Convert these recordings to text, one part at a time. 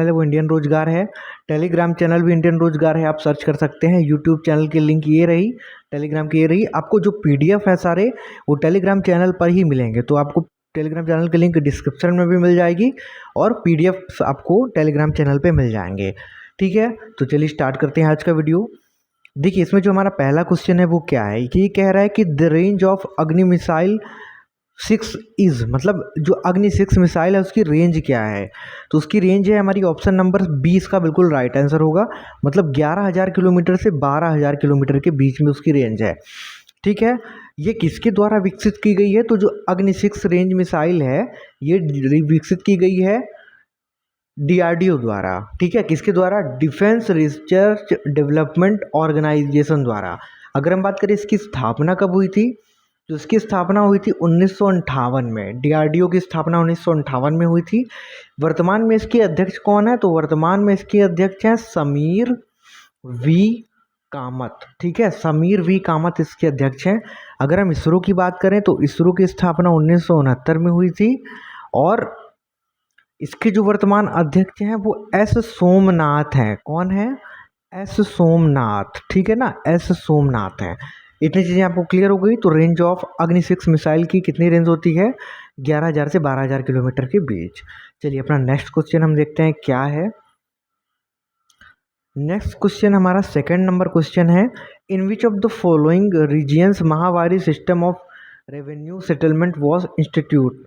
है वो इंडियन रोजगार है। टेलीग्राम चैनल भी इंडियन रोजगार है, आप सर्च कर सकते हैं। यूट्यूब चैनल की लिंक ये रही, टेलीग्राम की ये रही। आपको जो पीडीएफ है सारे वो टेलीग्राम चैनल पर ही मिलेंगे, तो आपको टेलीग्राम चैनल की लिंक डिस्क्रिप्शन में भी मिल जाएगी और पीडीएफ आपको टेलीग्राम चैनल पे मिल जाएंगे। ठीक है, तो चलिए स्टार्ट करते हैं आज का वीडियो। देखिए इसमें जो हमारा पहला क्वेश्चन है वो क्या है कि ये कह रहा है कि द रेंज ऑफ अग्नि मिसाइल 6 इज, मतलब जो अग्नि 6 मिसाइल है उसकी रेंज क्या है। तो उसकी रेंज है हमारी ऑप्शन नंबर 20 का बिल्कुल राइट आंसर होगा। मतलब 11,000 किलोमीटर से 12,000 किलोमीटर के बीच में उसकी रेंज है। ठीक है, ये किसके द्वारा विकसित की गई है, तो जो अग्नि 6 रेंज मिसाइल है ये विकसित की गई है डीआरडीओ द्वारा। ठीक है, किसके द्वारा, डिफेंस रिसर्च डेवलपमेंट ऑर्गेनाइजेशन द्वारा। अगर हम बात करें इसकी स्थापना कब हुई थी, तो इसकी स्थापना हुई थी 1958 में। डीआरडीओ की स्थापना 1958 में हुई थी। वर्तमान में इसके अध्यक्ष कौन है, तो वर्तमान में इसके अध्यक्ष हैं समीर वी कामत। ठीक है, समीर वी कामत इसके अध्यक्ष हैं। अगर हम इसरो की बात करें तो इसरो की स्थापना 1969 में हुई थी और इसके जो वर्तमान अध्यक्ष हैं वो एस सोमनाथ हैं। कौन है, एस सोमनाथ। ठीक है ना, एस सोमनाथ है। इतनी चीज़ें आपको क्लियर हो गई। तो रेंज ऑफ अग्नि 6 मिसाइल की कितनी रेंज होती है, 11,000 से 12,000 किलोमीटर के बीच। चलिए अपना नेक्स्ट क्वेश्चन हम देखते हैं क्या है। नेक्स्ट क्वेश्चन हमारा सेकंड नंबर क्वेश्चन है, in which of the following regions Mahalwari system of revenue settlement was institute.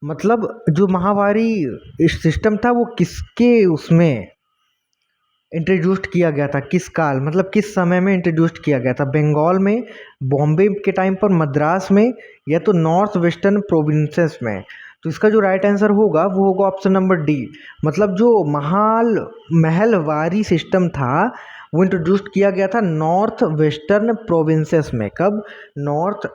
मतलब जो महावारी सिस्टम था वो किसके उसमें इंट्रोड्यूस्ड किया गया था, किस काल, मतलब किस समय में इंट्रोड्यूस्ड किया गया था। बंगाल में, बॉम्बे के टाइम पर, मद्रास में, या तो नॉर्थ वेस्टर्न प्रोविंसेस में। तो इसका जो राइट आंसर होगा वो होगा ऑप्शन नंबर डी। मतलब जो महलवारी सिस्टम था वो इंट्रोड्यूस्ड किया गया था नॉर्थ वेस्टर्न प्रोविंसेस में। कब, नॉर्थ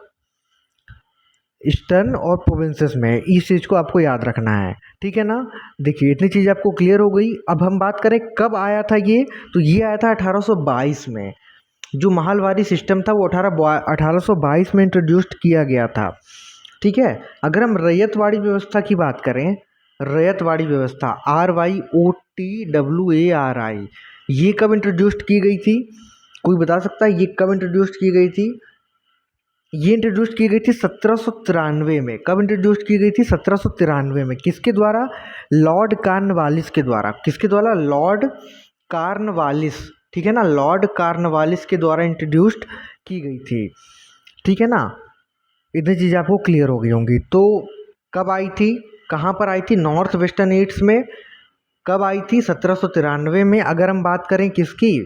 ईस्टर्न और प्रोविंसेस में। इस चीज़ को आपको याद रखना है। ठीक है ना, देखिए इतनी चीज़ आपको क्लियर हो गई। अब हम बात करें कब आया था ये, तो ये आया था 1822 में। जो महलवारी सिस्टम था वो 1822 में इंट्रोड्यूस्ड किया गया था। ठीक है, अगर हम रैयतवाड़ी व्यवस्था की बात करें, रैयतवाड़ी व्यवस्था RYOTWARI, ये कब इंट्रोड्यूस्ड की गई थी, कोई बता सकता है ये कब इंट्रोड्यूस्ड की गई थी। ये इंट्रोड्यूस की गई थी 1793 में। कब इंट्रोड्यूस की गई थी, 1793 में। किसके द्वारा, लॉर्ड कॉर्नवालिस के द्वारा। किसके द्वारा, लॉर्ड कॉर्नवालिस। ठीक है ना, लॉर्ड कॉर्नवालिस के द्वारा इंट्रोड्यूस्ड की गई थी। ठीक है ना, इतनी चीज़ें आपको क्लियर हो गई होंगी। तो कब आई थी, कहाँ पर आई थी, नॉर्थ वेस्टर्न ईट्स में। कब आई थी, 1793 में। अगर हम बात करें किसकी,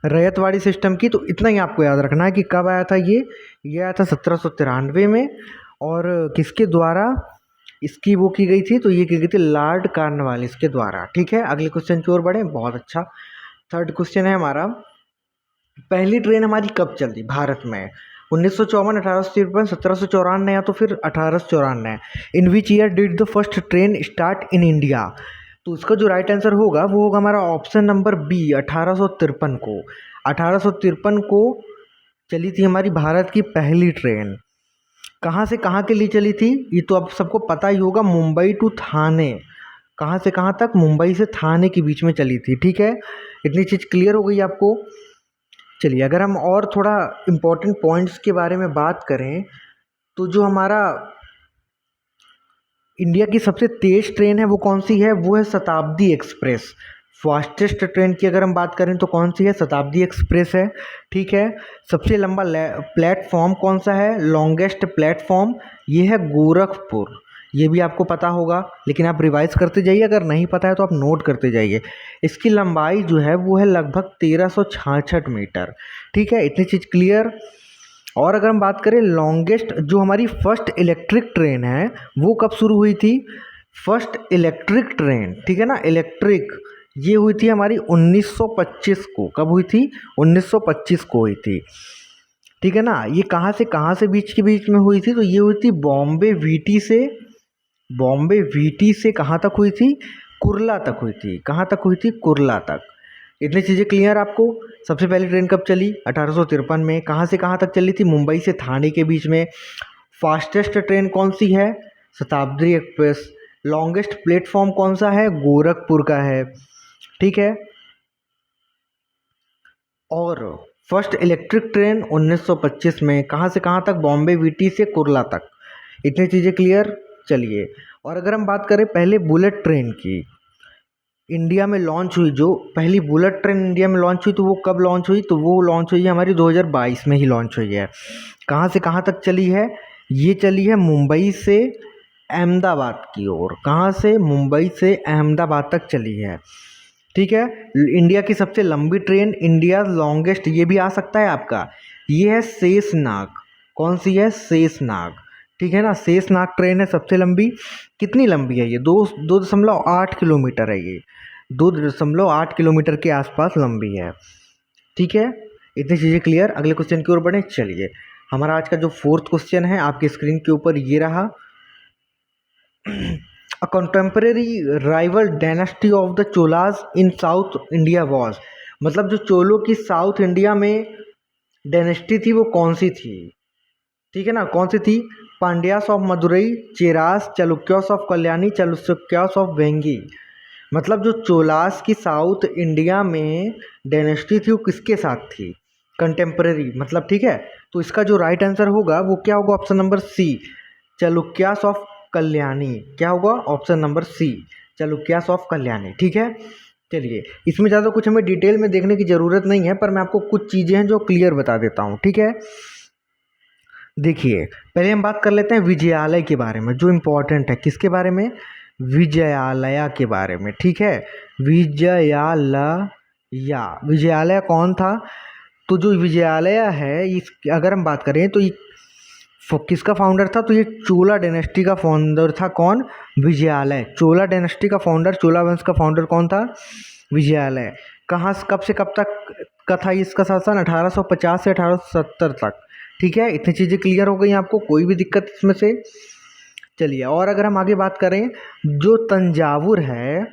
रैयतवाड़ी सिस्टम की, तो इतना ही आपको याद रखना है कि कब आया था ये आया था 1793 में। और किसके द्वारा इसकी वो की गई थी, तो ये की गई थी लॉर्ड कॉर्नवालिस के द्वारा। ठीक है, अगले क्वेश्चन की ओर बढ़े, बहुत अच्छा। थर्ड क्वेश्चन है हमारा, पहली ट्रेन हमारी कब चलती भारत में, 1954, 1853, 1794 या तो फिर 1894। In which year did the first train start in India. तो इसका जो राइट आंसर होगा वो होगा हमारा ऑप्शन नंबर बी, 1853 को। 1853 को चली थी हमारी भारत की पहली ट्रेन। कहाँ से कहाँ के लिए चली थी, ये तो आप सबको पता ही होगा, मुंबई टू थाने। कहाँ से कहाँ तक, मुंबई से थाने के बीच में चली थी। ठीक है, इतनी चीज़ क्लियर हो गई आपको। चलिए अगर हम और थोड़ा इम्पोर्टेंट पॉइंट्स के बारे में बात करें, तो जो हमारा इंडिया की सबसे तेज़ ट्रेन है वो कौन सी है, वो है शताब्दी एक्सप्रेस। फास्टेस्ट ट्रेन की अगर हम बात करें तो कौन सी है, शताब्दी एक्सप्रेस है। ठीक है, सबसे लंबा प्लेटफॉर्म कौन सा है, लॉन्गेस्ट प्लेटफॉर्म, ये है गोरखपुर। ये भी आपको पता होगा, लेकिन आप रिवाइज करते जाइए, अगर नहीं पता है तो आप नोट करते जाइए। इसकी लंबाई जो है वो है लगभग 1366 मीटर। ठीक है, इतनी चीज़ क्लियर। और अगर हम बात करें लॉन्गेस्ट, जो हमारी फर्स्ट इलेक्ट्रिक ट्रेन है वो कब शुरू हुई थी, फर्स्ट इलेक्ट्रिक ट्रेन, ठीक है ना, इलेक्ट्रिक, ये हुई थी हमारी 1925 को। कब हुई थी, 1925 को हुई थी। ठीक है ना, ये कहाँ से बीच के बीच में हुई थी, तो ये हुई थी बॉम्बे वीटी से कहाँ तक हुई थी, कुर्ला तक हुई थी। कहाँ तक हुई थी, कुर्ला तक। इतनी चीज़ें क्लियर आपको। सबसे पहली ट्रेन कब चली, 1853 में। कहाँ से कहाँ तक चली थी, मुंबई से थाने के बीच में। फास्टेस्ट ट्रेन कौन सी है, शताब्दी एक्सप्रेस। लॉन्गेस्ट प्लेटफॉर्म कौन सा है? गोरखपुर का है, ठीक है। और फर्स्ट इलेक्ट्रिक ट्रेन 1925 में कहाँ से कहाँ तक? बॉम्बे वीटी से कुर्ला तक। इतनी चीज़ें क्लियर। चलिए, और अगर हम बात करें पहले बुलेट ट्रेन की, इंडिया में लॉन्च हुई जो पहली बुलेट ट्रेन इंडिया में लॉन्च हुई, तो वो कब लॉन्च हुई? तो वो लॉन्च हुई है हमारी 2022 में ही लॉन्च हुई है। कहाँ से कहाँ तक चली है? ये चली है मुंबई से अहमदाबाद की ओर। कहाँ से? मुंबई से अहमदाबाद तक चली है, ठीक है। इंडिया की सबसे लंबी ट्रेन, इंडिया लॉन्गेस्ट, ये भी आ सकता है आपका, ये है शेषनाग। कौन सी है? शेषनाग, ठीक है ना। शेषनाग ट्रेन है सबसे लंबी। कितनी लंबी है ये? 2.8 किलोमीटर है ये, 2.8 किलोमीटर के आसपास लंबी है, ठीक है। इतनी चीज़ें क्लियर। अगले क्वेश्चन की ओर बढ़े। चलिए, हमारा आज का जो फोर्थ क्वेश्चन है आपके स्क्रीन के ऊपर ये रहा। A contemporary rival dynasty of the Cholas in South India was, मतलब जो चोलों की साउथ इंडिया में डायनेस्टी थी वो कौन सी थी? ठीक है ना, कौन सी थी? Pandyas of Madurai, Cheras, Chalukyas of Kalyani, Chalukyas of Vengi. मतलब जो चोलास की साउथ इंडिया में डायनेस्टी थी वो किसके साथ थी? कंटेम्पररी मतलब, ठीक है। तो इसका जो राइट आंसर होगा वो क्या होगा? Option number C, Chalukyas of Kalyani. क्या होगा? Option number C, Chalukyas of Kalyani, ठीक है। चलिए, इसमें ज़्यादा कुछ हमें डिटेल में देखने की ज़रूरत नहीं है, पर मैं आपको कुछ चीज़ें हैं जो क्लियर बता देता हूँ, ठीक है। देखिए, पहले हम बात कर लेते हैं विजयालय के बारे में, जो इम्पोर्टेंट है। किसके बारे में? विजयालय के बारे में, ठीक है। विजयालय कौन था? तो जो विजयालय है, इस अगर हम बात करें तो ये किसका फाउंडर था? तो ये चोला डायनेस्टी का फाउंडर था। कौन? विजयालय। चोला डायनेस्टी का फाउंडर, चोला वंश का फाउंडर कौन था? विजयालय। कहाँ कब से कब तक का था इसका शासन? 1850 से 1870 तक, ठीक है। इतनी चीज़ें क्लियर हो गई आपको, कोई भी दिक्कत इसमें से? चलिए, और अगर हम आगे बात करें, जो तंजावुर है,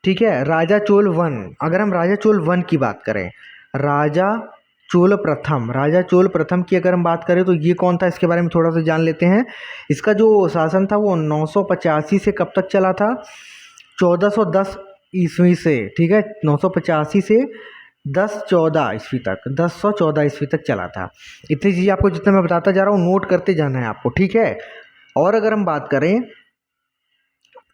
ठीक है, राजा चोल वन, अगर हम राजा चोल वन की बात करें, राजा राजा चोल प्रथम की अगर हम बात करें तो ये कौन था? इसके बारे में थोड़ा सा जान लेते हैं। इसका जो शासन था वो 985 से कब तक चला था? 1410 ईस्वी से, ठीक है। 985 से 1014 ईस्वी तक, 1014 ईस्वी तक चला था। इतनी चीज़ आपको जितना मैं बताता जा रहा हूँ नोट करते जाना है आपको, ठीक है। और अगर हम बात करें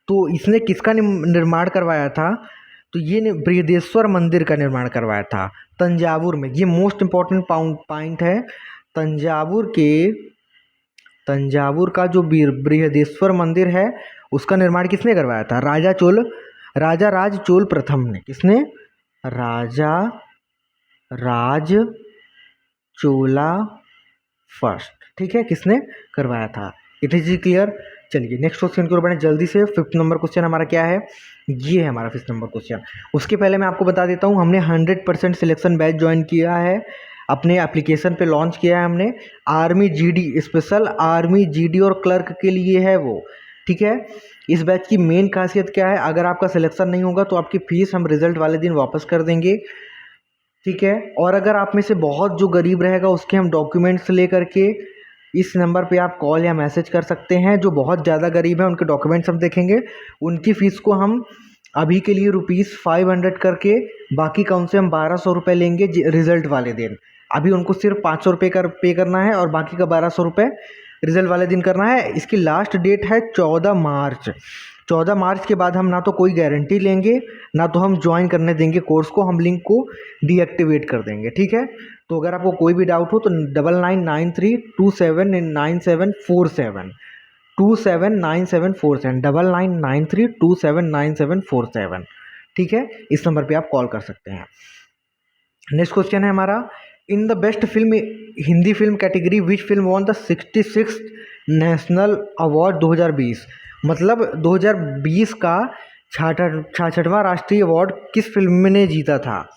तो इसने किसका निर्माण करवाया था? तो ये बृहदेश्वर मंदिर का निर्माण करवाया था तंजावुर में। ये मोस्ट इम्पॉर्टेंट पॉइंट है। तंजावुर का जो बृहदेश्वर मंदिर है उसका निर्माण किसने करवाया था? राजा राज चोल प्रथम ने। किसने? राजा राज चोला फर्स्ट, ठीक है, किसने करवाया था? इतनी चीज क्लियर। चलिए, नेक्स्ट क्वेश्चन की ओर बढ़े जल्दी से। 5th नंबर क्वेश्चन हमारा क्या है? ये है हमारा 5th नंबर क्वेश्चन। उसके पहले मैं आपको बता देता हूँ, हमने 100% सिलेक्शन बैच ज्वाइन किया है, अपने एप्लीकेशन पे लॉन्च किया है हमने। Army GD, special army GD और क्लर्क के लिए है वो, ठीक है। इस बैच की मेन खासियत क्या है? अगर आपका सिलेक्शन नहीं होगा तो आपकी फ़ीस हम रिजल्ट वाले दिन वापस कर देंगे, ठीक है। और अगर आप में से बहुत जो गरीब रहेगा उसके हम डॉक्यूमेंट्स ले करके इस नंबर पे आप कॉल या मैसेज कर सकते हैं। जो बहुत ज़्यादा गरीब हैं उनके डॉक्यूमेंट्स हम देखेंगे, उनकी फ़ीस को हम अभी के लिए ₹500 करके, बाकी का उनसे हम 1200 रुपये लेंगे रिज़ल्ट वाले दिन। अभी उनको सिर्फ 500 रुपये पे करना है और बाकी का 1200 रुपये रिज़ल्ट वाले दिन करना है। इसकी लास्ट डेट है 14 मार्च। 14 मार्च के बाद हम ना तो कोई गारंटी लेंगे ना तो हम ज्वाइन करने देंगे कोर्स को, हम लिंक को डीएक्टिवेट कर देंगे, ठीक है। तो अगर आपको कोई भी डाउट हो तो 9993279747 279747 9993279747, ठीक है। इस नंबर पे आप कॉल कर सकते हैं। नेक्स्ट क्वेश्चन है हमारा, in the best film Hindi film category which film won the 66th national award 2020। मतलब 2020 का 66वां राष्ट्रीय अवार्ड किस फिल्म ने जीता था?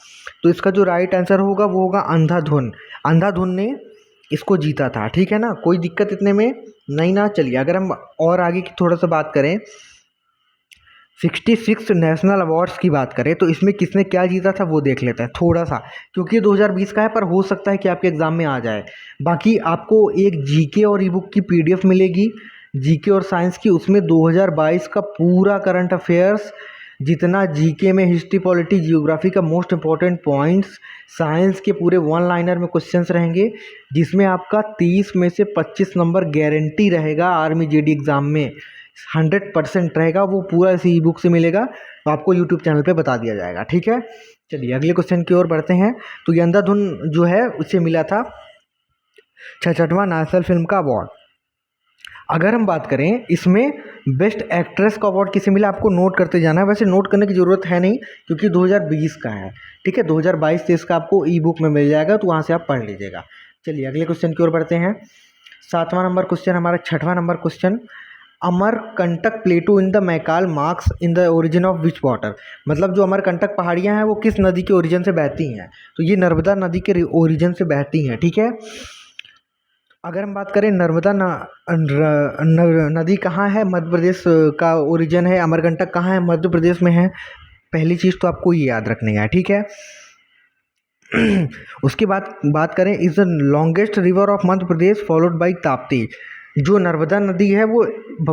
तो इसका जो राइट आंसर होगा वो होगा अंधाधुन। अंधाधुन ने इसको जीता था, ठीक है ना। कोई दिक्कत इतने में नहीं ना। चलिए, अगर हम और आगे की थोड़ा सा बात करें, 66 नेशनल अवार्ड्स की बात करें तो इसमें किसने क्या जीता था वो देख लेते हैं थोड़ा सा, क्योंकि 2020 का है पर हो सकता है कि आपके एग्ज़ाम में आ जाए। बाकी आपको एक जीके और ई बुक की PDF मिलेगी जीके और साइंस की, उसमें 2022 का पूरा करंट अफेयर्स, जितना जीके में हिस्ट्री पॉलिटी जियोग्राफी का मोस्ट इंपॉर्टेंट पॉइंट्स, साइंस के पूरे वन लाइनर में क्वेश्चंस रहेंगे, जिसमें आपका 30 में से 25 नंबर गारंटी रहेगा आर्मी जेडी एग्ज़ाम में, 100% रहेगा, वो पूरा इसी ई बुक से मिलेगा, तो आपको यूट्यूब चैनल पे बता दिया जाएगा। ठीक है, चलिए अगले क्वेश्चन की ओर बढ़ते हैं। तो ये अंधाधुन जो है उससे मिला था 66वां नेशनल फिल्म का अवार्ड। अगर हम बात करें इसमें बेस्ट एक्ट्रेस का अवार्ड किसे मिला, आपको नोट करते जाना है। वैसे नोट करने की ज़रूरत है नहीं क्योंकि 2020 का है। ठीक है, 2022-23 का आपको ई बुक में मिल जाएगा, तो वहाँ से आप पढ़ लीजिएगा। चलिए अगले क्वेश्चन की ओर बढ़ते हैं। 7वां नंबर क्वेश्चन, हमारा 6वां नंबर question, Amarkantak plateau in the Maikal marks in the origin of which water. मतलब जो अमरकंटक पहाड़ियाँ हैं वो किस नदी के ओरिजिन से बहती हैं, तो ये नर्मदा नदी के ओरिजिन से बहती हैं। ठीक है, अगर हम बात करें नर्मदा नदी कहाँ है, मध्य प्रदेश का ओरिजिन है, अमरकंटक कहाँ है, मध्य प्रदेश में है। पहली चीज़ तो आपको ये याद रखनी है। ठीक है, उसके बाद बात करें is the longest river of Madhya Pradesh followed by Tapti. जो नर्मदा नदी है वो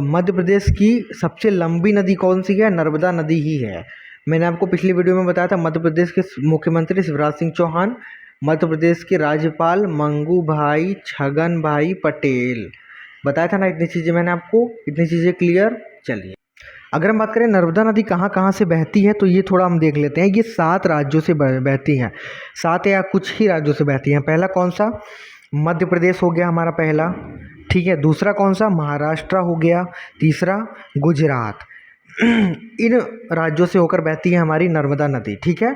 मध्य प्रदेश की सबसे लंबी नदी कौन सी है, नर्मदा नदी ही है। मैंने आपको पिछली वीडियो में बताया था, मध्य प्रदेश के मुख्यमंत्री शिवराज सिंह चौहान, मध्य प्रदेश के राज्यपाल मंगू भाई छगन भाई पटेल, बताया था ना इतनी चीज़ें मैंने आपको, इतनी चीज़ें क्लियर। चलिए अगर हम बात करें नर्मदा नदी कहाँ कहाँ से बहती है, तो ये थोड़ा हम देख लेते हैं। ये 7 राज्यों से बहती हैं, 7 या कुछ ही राज्यों से बहती हैं। पहला कौन सा, मध्य प्रदेश हो गया हमारा पहला। ठीक है, दूसरा कौन सा, महाराष्ट्र हो गया। तीसरा गुजरात। इन राज्यों से होकर बहती है हमारी नर्मदा नदी। ठीक है,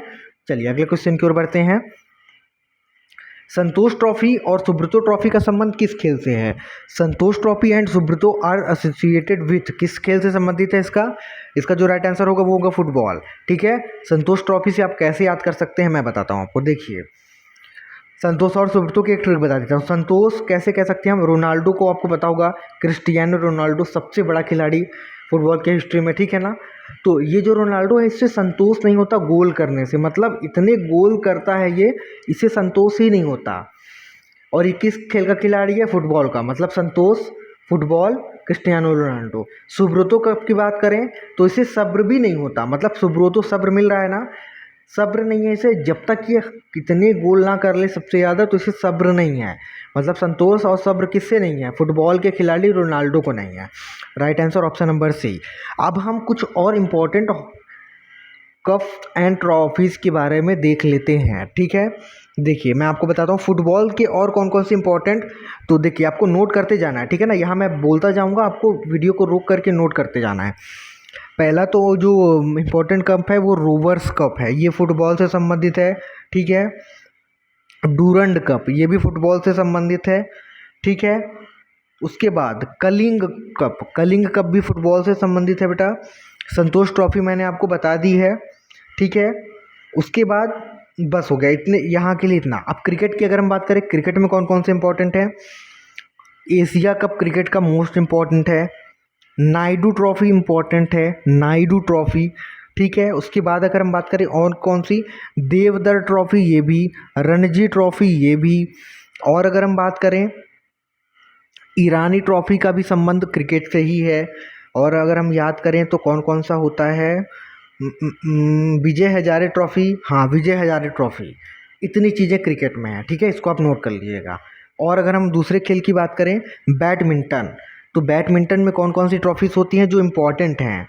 चलिए अगले क्वेश्चन की ओर बढ़ते हैं। संतोष ट्रॉफी और सुब्रतो ट्रॉफी का संबंध किस खेल से है। Santosh trophy and Subroto are associated with, किस खेल से संबंधित है इसका जो राइट आंसर होगा वो होगा फुटबॉल। ठीक है, संतोष ट्रॉफी से आप कैसे याद कर सकते हैं मैं बताता हूँ आपको। देखिए संतोष और सुब्रतो की एक ट्रिक बता देता हूँ। संतोष कैसे कह सकते हैं हम, रोनाल्डो को आपको पता होगा, क्रिस्टियानो रोनाल्डो सबसे बड़ा खिलाड़ी फुटबॉल के हिस्ट्री में। ठीक है ना, तो ये जो रोनाल्डो है इससे संतोष नहीं होता गोल करने से, मतलब इतने गोल करता है ये, इससे संतोष ही नहीं होता। और ये किस खेल का खिलाड़ी है, फुटबॉल का, मतलब Santosh football, Cristiano Ronaldo. Subroto cup की बात करें तो इसे सब्र भी नहीं होता, मतलब सुब्रतो सब्र मिल रहा है ना, सब्र नहीं है इसे, जब तक ये कितने गोल ना कर ले सबसे ज़्यादा तो इसे सब्र नहीं है। मतलब संतोष और सब्र किससे नहीं है, फुटबॉल के खिलाड़ी रोनाल्डो को नहीं है। Right answer option number C. अब हम कुछ और इम्पोर्टेंट कप एंड ट्रॉफीज़ के बारे में देख लेते हैं। ठीक है, देखिए मैं आपको बताता हूँ फुटबॉल के और कौन कौन से इंपॉर्टेंट, तो देखिए आपको नोट करते जाना है। ठीक है ना, यहाँ मैं बोलता जाऊँगा, आपको वीडियो को रोक करके नोट करते जाना है। पहला तो जो इम्पोर्टेंट कप है वो रोवर्स कप है, ये फुटबॉल से संबंधित है। ठीक है, डूरंड कप ये भी फुटबॉल से संबंधित है। ठीक है, उसके बाद कलिंग कप भी फुटबॉल से संबंधित है बेटा। संतोष ट्रॉफी मैंने आपको बता दी है। ठीक है, उसके बाद बस हो गया इतने यहाँ के लिए इतना। अब क्रिकेट की अगर हम बात करें, क्रिकेट में कौन कौन से इंपॉर्टेंट है, एशिया कप क्रिकेट का मोस्ट इम्पॉर्टेंट है, नायडू ट्रॉफी इम्पॉर्टेंट है, नायडू ट्रॉफी। ठीक है, उसके बाद अगर हम बात करें और कौन सी, देवधर ट्रॉफी ये भी, रणजी ट्रॉफी ये भी। और अगर हम बात करें ईरानी ट्रॉफी का भी संबंध क्रिकेट से ही है। और अगर हम याद करें तो कौन कौन सा होता है, विजय हजारे ट्रॉफी, हाँ विजय हजारे ट्रॉफी। इतनी चीज़ें क्रिकेट में हैं। ठीक है, इसको आप नोट कर लीजिएगा। और अगर हम दूसरे खेल की बात करें बैडमिंटन, तो बैडमिंटन में कौन कौन सी ट्रॉफीज़ होती हैं जो इम्पोर्टेंट हैं,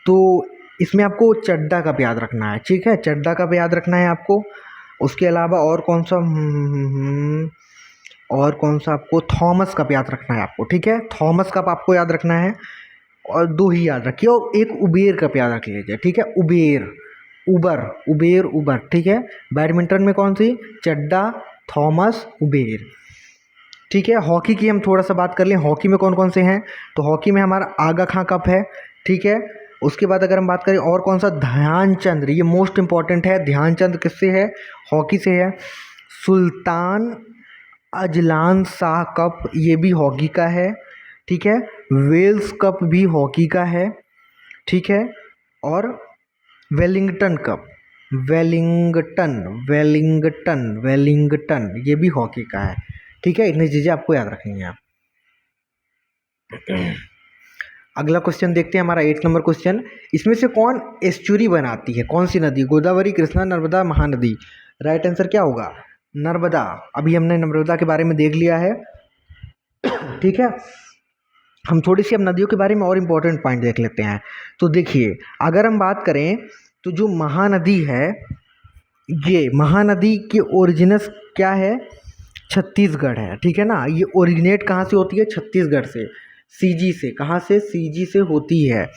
तो इसमें आपको चड्डा कप याद रखना है। ठीक है, चड्डा कप याद रखना है आपको। उसके अलावा और कौन सा और कौन सा आपको थॉमस कप याद रखना है आपको। ठीक है, थॉमस कप आपको याद रखना है, और 2 ही याद रखिए, और एक उबेर कप याद रख लीजिए। ठीक है, उबेर। ठीक है, बैडमिंटन में कौन सी, चड्डा, थॉमस, उबेर। ठीक है, हॉकी की हम थोड़ा सा बात कर लें, हॉकी में कौन कौन से हैं, तो हॉकी में हमारा आगा खां कप है। ठीक है, उसके बाद अगर हम बात करें और कौन सा, ध्यानचंद, ये मोस्ट इंपॉर्टेंट है। ध्यानचंद किससे है, हॉकी से है। सुल्तान अजलान शाह कप ये भी हॉकी का है। ठीक है, वेल्स कप भी हॉकी का है। ठीक है, और वेलिंगटन कप, वेलिंगटन ये भी हॉकी का है। ठीक है, इतनी चीज़ें आपको याद रखनी है। अगला क्वेश्चन देखते हैं, हमारा 8 नंबर क्वेश्चन। इसमें से कौन एस्चुरी बनाती है, कौन सी नदी? गोदावरी, कृष्णा, नर्मदा, महानदी। राइट आंसर क्या होगा? नर्मदा। अभी हमने नर्मदा के बारे में देख लिया है, ठीक है। हम थोड़ी सी अब नदियों के बारे में और इम्पोर्टेंट पॉइंट देख लेते हैं। तो देखिए, अगर हम बात करें तो जो महानदी है, ये महानदी की ओरिजिनस क्या है? छत्तीसगढ़ है, ठीक है ना। ये ओरिजिनेट कहाँ से होती है? छत्तीसगढ़ से, सीजी से। कहाँ से? सीजी से होती है,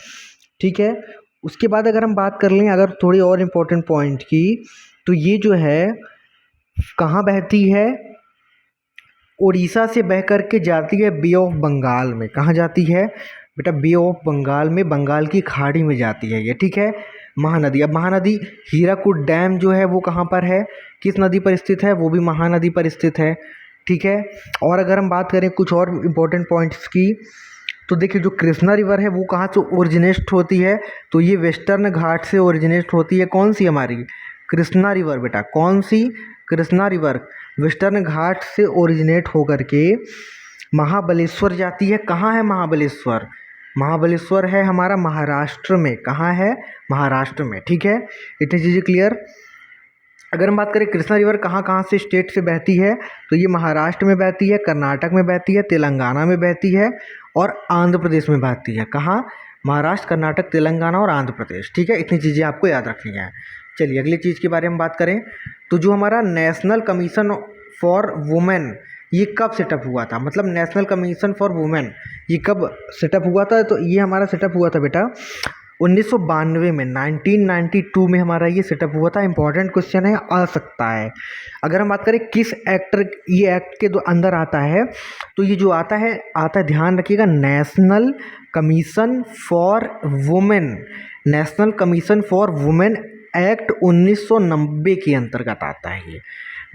ठीक है। उसके बाद अगर हम बात कर लें अगर थोड़ी और इम्पोर्टेंट पॉइंट की, तो ये जो है कहाँ बहती है? उड़ीसा से बह कर के जाती है बे ऑफ बंगाल में। कहाँ जाती है बेटा? बे ऑफ बंगाल में, बंगाल की खाड़ी में जाती है ये, ठीक है, महानदी। अब महानदी हीराकुद डैम जो है वो कहाँ पर है, किस नदी पर स्थित है? वो भी महानदी पर स्थित है, ठीक है। और अगर हम बात करें कुछ और इम्पोर्टेंट पॉइंट्स की, तो देखिए जो कृष्णा रिवर है वो कहाँ से ओरिजिनेट होती है? तो ये वेस्टर्न घाट से ओरिजिनेट होती है। कौन सी हमारी? कृष्णा रिवर बेटा। कौन सी? कृष्णा रिवर वेस्टर्न घाट से ओरिजिनेट होकर के महाबलेश्वर जाती है। कहाँ है महाबलेश्वर? महाबलेश्वर है हमारा महाराष्ट्र में। कहाँ है? महाराष्ट्र में, ठीक है। इतनी चीज़ें क्लियर। अगर हम बात करें कृष्णा रिवर कहाँ कहाँ से स्टेट से बहती है, तो ये महाराष्ट्र में बहती है, कर्नाटक में बहती है, तेलंगाना में बहती है और आंध्र प्रदेश में बहती है। कहाँ? महाराष्ट्र, कर्नाटक, तेलंगाना और आंध्र प्रदेश, ठीक है। इतनी चीज़ें आपको याद रखनी है। चलिए अगली चीज़ के बारे में बात करें, तो जो हमारा नेशनल कमीशन फॉर वुमेन ये कब सेटअप हुआ था? मतलब नेशनल कमीशन फॉर वुमेन ये कब सेटअप हुआ था? तो ये हमारा सेटअप हुआ था बेटा 1992 में, 1992 में हमारा ये सेटअप हुआ था। इंपॉर्टेंट क्वेश्चन है, आ सकता है। अगर हम बात करें किस एक्टर ये एक्ट के अंदर आता है, तो ये जो आता है ध्यान रखिएगा, national commission for women, national commission for women act 1990 के अंतर्गत आता है। ये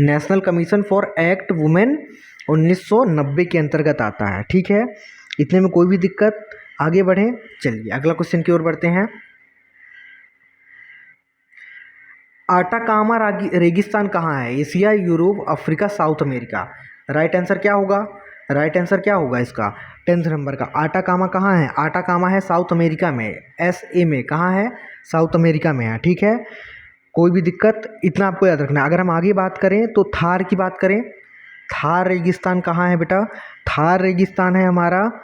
national commission for act women 1990 के अंतर्गत आता है, ठीक है। इतने में कोई भी दिक्कत? आगे बढ़ें। चलिए अगला क्वेश्चन की ओर बढ़ते हैं। आटाकामा रेगिस्तान कहाँ है? Asia, Europe, Africa, south America. Right answer क्या होगा? राइट आंसर क्या होगा इसका? 10th नंबर का आटाकामा कहाँ है? आटाकामा है साउथ अमेरिका में, SA में। कहाँ है? साउथ अमेरिका में है, ठीक है। कोई भी दिक्कत? इतना आपको याद रखना है। अगर हम आगे बात करें तो थार की बात करें, थार रेगिस्तान कहाँ है बेटा? थार रेगिस्तान है हमारा,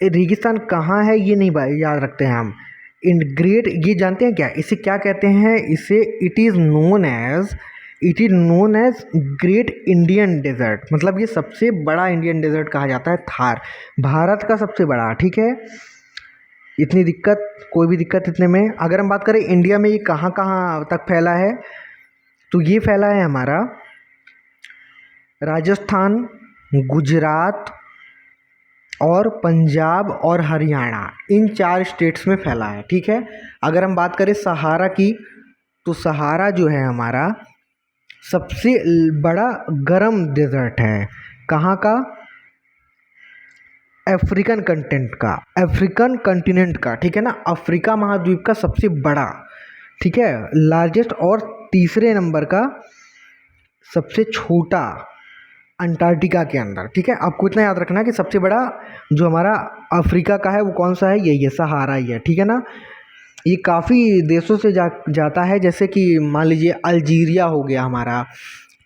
रेगिस्तान कहाँ है ये नहीं याद रखते हैं हम। इन ग्रेट, ये जानते हैं क्या इसे क्या कहते हैं? इसे it is known as great Indian desert. मतलब ये सबसे बड़ा इंडियन डेजर्ट कहा जाता है थार, भारत का सबसे बड़ा, ठीक है। इतनी दिक्कत? कोई भी दिक्कत इतने में? अगर हम बात करें इंडिया में ये कहाँ कहाँ तक फैला है, तो ये फैला है हमारा राजस्थान, गुजरात और पंजाब और हरियाणा, इन 4 स्टेट्स में फैला है, ठीक है। अगर हम बात करें सहारा की, तो सहारा जो है हमारा सबसे बड़ा गर्म डेजर्ट है। कहाँ का? अफ्रीकन कंटिनेंट का, ठीक है ना। अफ्रीका महाद्वीप का सबसे बड़ा, ठीक है, लार्जेस्ट। और तीसरे नंबर का सबसे छोटा अंटार्कटिका के अंदर, ठीक है। आपको इतना याद रखना है कि सबसे बड़ा जो हमारा अफ्रीका का है वो कौन सा है? यही है, सहारा ही है, ठीक है ना। ये काफ़ी देशों से जाता है, जैसे कि मान लीजिए अल्जीरिया हो गया हमारा,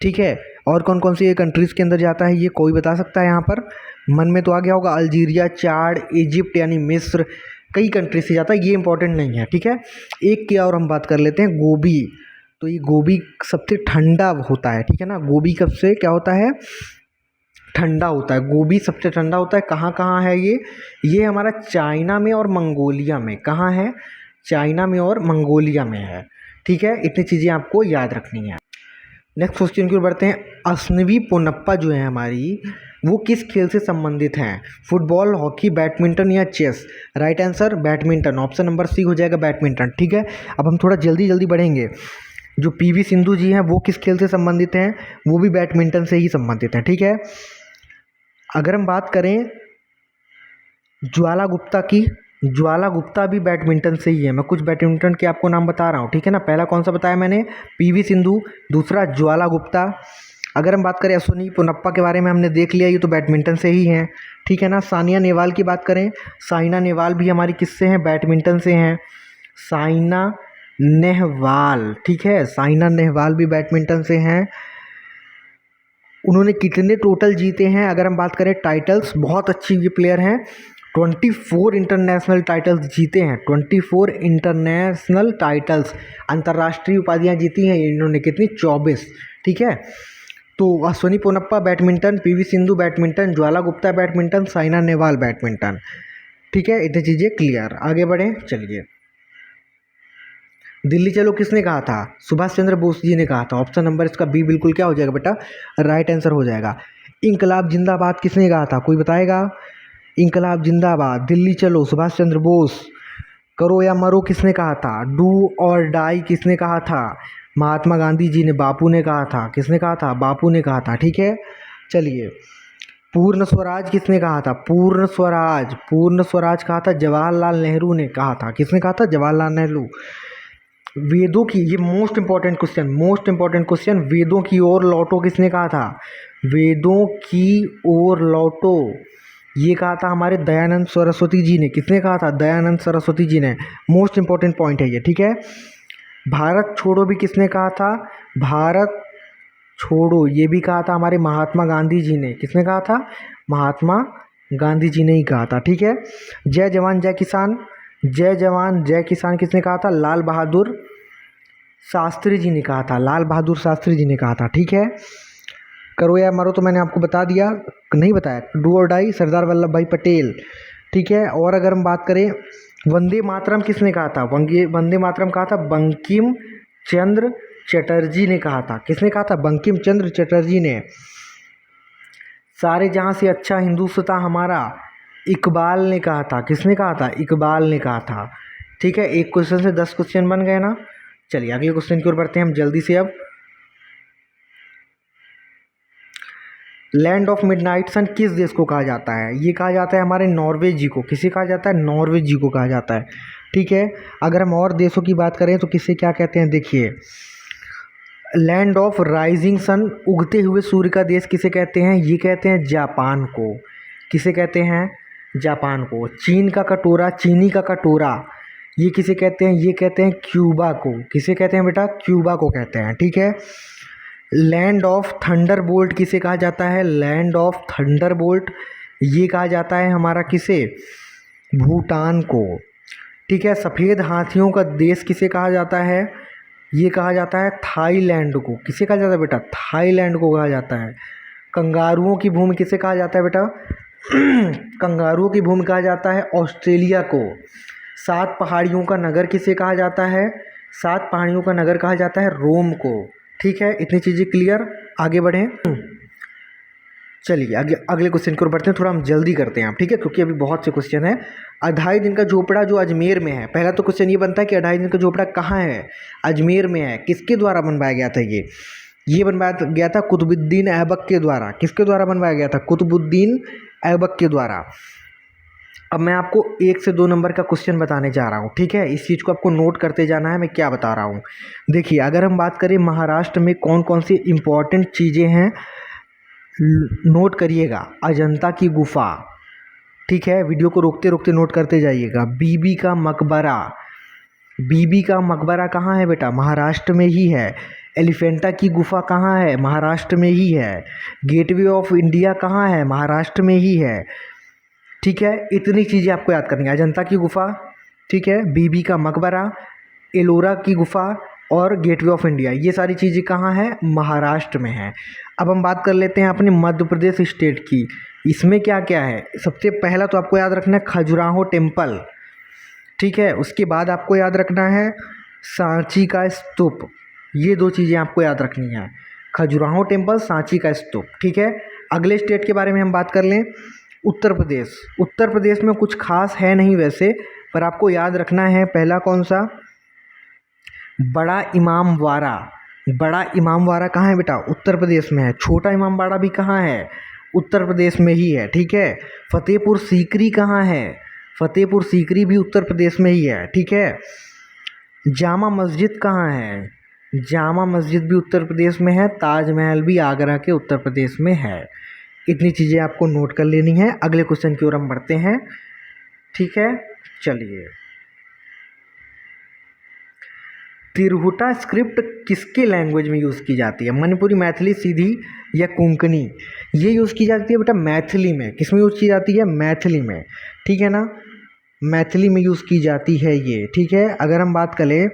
ठीक है। और कौन कौन सी ये कंट्रीज़ के अंदर जाता है ये कोई बता सकता है? यहाँ पर मन में तो आ गया होगा, अल्जीरिया, चाड, इजिप्ट यानी मिस्र, कई कंट्री से जाता है, ये इंपॉर्टेंट नहीं है, ठीक है। एक की और हम बात कर लेते हैं, गोभी। तो ये गोभी सबसे ठंडा होता है, ठीक है ना। गोभी कब से क्या होता है? ठंडा होता है। गोभी सबसे ठंडा होता है। कहाँ कहाँ है ये हमारा चाइना में और मंगोलिया में। कहाँ है? चाइना में और मंगोलिया में है, ठीक है। इतनी चीज़ें आपको याद रखनी है। नेक्स्ट क्वेश्चन की ओर बढ़ते हैं। अश्विनी पोनप्पा जो है हमारी, वो किस खेल से संबंधित हैं? फुटबॉल, हॉकी, बैडमिंटन या chess? Right answer badminton, option number C हो जाएगा बैडमिंटन, ठीक है। अब हम थोड़ा जल्दी बढ़ेंगे। जो PV सिंधु जी हैं वो किस खेल से संबंधित हैं? वो भी बैडमिंटन से ही संबंधित हैं, ठीक है। अगर हम बात करें ज्वाला गुप्ता की, ज्वाला गुप्ता भी बैडमिंटन से ही है। मैं कुछ बैडमिंटन के आपको नाम बता रहा हूँ, ठीक है ना। पहला कौन सा बताया मैंने? PV सिंधु, दूसरा ज्वाला गुप्ता, अगर हम बात करें अश्विनी पोनप्पा के बारे में हमने देख लिया, ये तो बैडमिंटन से ही हैं, ठीक है ना। सानिया नेहवाल की बात करें, साइना नेहवाल भी हमारी किससे हैं, बैडमिंटन से हैं, साइना नेहवाल, ठीक है, साइना नेहवाल भी बैडमिंटन से हैं। उन्होंने कितने टोटल जीते हैं, अगर हम बात करें टाइटल्स, बहुत अच्छी ये प्लेयर हैं, 24 इंटरनेशनल टाइटल्स जीते हैं, 24 इंटरनेशनल टाइटल्स, अंतर्राष्ट्रीय उपाधियां जीती हैं इन्होंने, कितनी, 24, ठीक है। तो Ashwini Ponnappa badminton, PV Sindhu badminton, Jwala Gupta badminton, Saina Nehwal badminton, ठीक है। इतनी चीज़ें क्लियर, आगे बढ़ें, चलिए। दिल्ली चलो किसने कहा था, सुभाष चंद्र बोस जी ने कहा था। ऑप्शन नंबर इसका बी बिल्कुल क्या हो जाएगा बेटा, राइट आंसर हो जाएगा। इंकलाब जिंदाबाद किसने कहा था, कोई बताएगा। इंकलाब जिंदाबाद, दिल्ली चलो, सुभाष चंद्र बोस। करो या मरो किसने कहा था, डू और डाई किसने कहा था, महात्मा गांधी जी ने, बापू ने कहा था, किसने कहा था, बापू ने कहा था, ठीक है। चलिए, पूर्ण स्वराज किसने कहा था, पूर्ण स्वराज, पूर्ण स्वराज कहा था जवाहरलाल नेहरू ने कहा था, किसने कहा था, जवाहरलाल नेहरू। वेदों की, ये most important question, most important question, वेदों की ओर लौटो किसने कहा था, वेदों की ओर लौटो, ये कहा था हमारे दयानंद सरस्वती जी ने, किसने कहा था, दयानंद सरस्वती जी ने। मोस्ट इंपॉर्टेंट पॉइंट है ये, ठीक है। भारत छोड़ो भी किसने कहा था, भारत छोड़ो ये भी कहा था हमारे महात्मा गांधी जी ने, किसने कहा था, महात्मा गांधी जी ने ही कहा था, ठीक है। जय जवान जय किसान, जय जवान जय किसान किसने कहा था, लाल बहादुर शास्त्री जी ने कहा था, लाल बहादुर शास्त्री जी ने कहा था, ठीक है। करो या मरो तो मैंने आपको बता दिया, नहीं बताया, डू और डाई सरदार वल्लभ भाई पटेल, ठीक है। और अगर हम बात करें, वंदे मातरम किसने कहा था, वंदे मातरम कहा था बंकिम चंद्र चटर्जी ने कहा था, किसने कहा था, बंकिम चंद्र चटर्जी ने। सारे जहाँ से अच्छा हिंदुस्तान हमारा, इकबाल ने कहा था, किसने कहा था, इकबाल ने कहा था, ठीक है। एक क्वेश्चन से 10 क्वेश्चन बन गए ना। चलिए अगले क्वेश्चन की ओर बढ़ते हैं हम जल्दी से। अब लैंड ऑफ मिडनाइट सन किस देश को कहा जाता है, ये कहा जाता है हमारे नॉर्वे जी को, किसे कहा जाता है, नॉर्वे जी को कहा जाता है, ठीक है। अगर हम और देशों की बात करें तो किसे क्या कहते हैं, देखिए, लैंड ऑफ राइजिंग सन, उगते हुए सूर्य का देश किसे कहते हैं, ये कहते हैं जापान को, किसे कहते हैं, जापान को। चीन का कटोरा, चीनी का कटोरा, ये किसे कहते हैं, ये कहते हैं क्यूबा को, किसे कहते हैं बेटा, क्यूबा को कहते हैं, ठीक है। लैंड ऑफ थंडरबोल्ट किसे कहा जाता है, लैंड ऑफ थंडरबोल्ट, ये कहा जाता है हमारा किसे, भूटान को, ठीक है। सफ़ेद हाथियों का देश किसे कहा जाता है, ये कहा जाता है थाईलैंड को, किसे कहा जाता है बेटा, थाईलैंड को कहा जाता है। कंगारुओं की भूमि किसे कहा जाता है बेटा, कंगारुओं की भूमि कहा जाता है ऑस्ट्रेलिया को। 7 पहाड़ियों का नगर किसे कहा जाता है, 7 पहाड़ियों का नगर कहा जाता है रोम को, ठीक है। इतनी चीज़ें क्लियर, आगे बढ़ें। चलिए अगले क्वेश्चन की ओर बढ़ते हैं, थोड़ा हम जल्दी करते हैं आप, ठीक है, क्योंकि अभी बहुत से क्वेश्चन हैं। 2.5 दिन का झोपड़ा जो अजमेर में है, पहला तो क्वेश्चन ये बनता है कि 2.5 दिन का झोपड़ा कहाँ है, अजमेर में है, किसके द्वारा बनवाया गया था, ये बनवाया गया था कुतुबुद्दीन ऐबक के द्वारा, किसके द्वारा बनवाया गया था, कुतुबुद्दीन ऐबक के द्वारा। अब मैं आपको 1 से 2 नंबर का क्वेश्चन बताने जा रहा हूँ, ठीक है, इस चीज़ को आपको नोट करते जाना है मैं क्या बता रहा हूँ। देखिए, अगर हम बात करें महाराष्ट्र में कौन कौन सी इम्पोर्टेंट चीज़ें हैं, नोट करिएगा। अजंता की गुफा, ठीक है, वीडियो को रोकते रोकते नोट करते जाइएगा। बीबी का मकबरा, बीबी का मकबरा कहाँ है बेटा, महाराष्ट्र में ही है। एलिफेंटा की गुफा कहाँ है, महाराष्ट्र में ही है। गेटवे ऑफ इंडिया कहाँ है, महाराष्ट्र में ही है, ठीक है। इतनी चीज़ें आपको याद करनी है, अजंता की गुफा, ठीक है, बीबी का मकबरा, एलोरा की गुफा और गेटवे ऑफ इंडिया, ये सारी चीज़ें कहाँ हैं, महाराष्ट्र में हैं। अब हम बात कर लेते हैं अपने मध्य प्रदेश स्टेट की, इसमें क्या क्या है। सबसे पहला तो आपको याद रखना है खजुराहो टेम्पल, ठीक है। उसके बाद आपको याद रखना है सांची का स्तूप, ये 2 चीज़ें आपको याद रखनी है, खजुराहो टेम्पल, सांची का स्तूप, ठीक है। अगले स्टेट के बारे में हम बात कर लें, उत्तर प्रदेश। उत्तर प्रदेश में कुछ खास है नहीं वैसे, पर आपको याद रखना है, पहला कौन सा, बड़ा इमामबाड़ा। बड़ा इमामबाड़ा कहाँ है बेटा, उत्तर प्रदेश में है। छोटा इमामबाड़ा भी कहाँ है, उत्तर प्रदेश में ही है, ठीक है। फतेहपुर सीकरी कहाँ है, फतेहपुर सीकरी भी उत्तर प्रदेश में ही है, ठीक है। जामा मस्जिद कहाँ है, जामा मस्जिद भी उत्तर प्रदेश में है, ताजमहल भी आगरा के उत्तर प्रदेश में है। इतनी चीज़ें आपको नोट कर लेनी है। अगले क्वेश्चन की ओर हम बढ़ते हैं। ठीक है, चलिए। तिरहुटा स्क्रिप्ट किसके लैंग्वेज में यूज़ की जाती है? मणिपुरी, मैथिली, सिंधी या कोंकणी? ये यूज़ की जाती है बेटा मैथिली में। किस में यूज़ की जाती है? मैथिली में। ठीक है ना, मैथिली में यूज़ की जाती है ये। ठीक है, अगर हम बात करें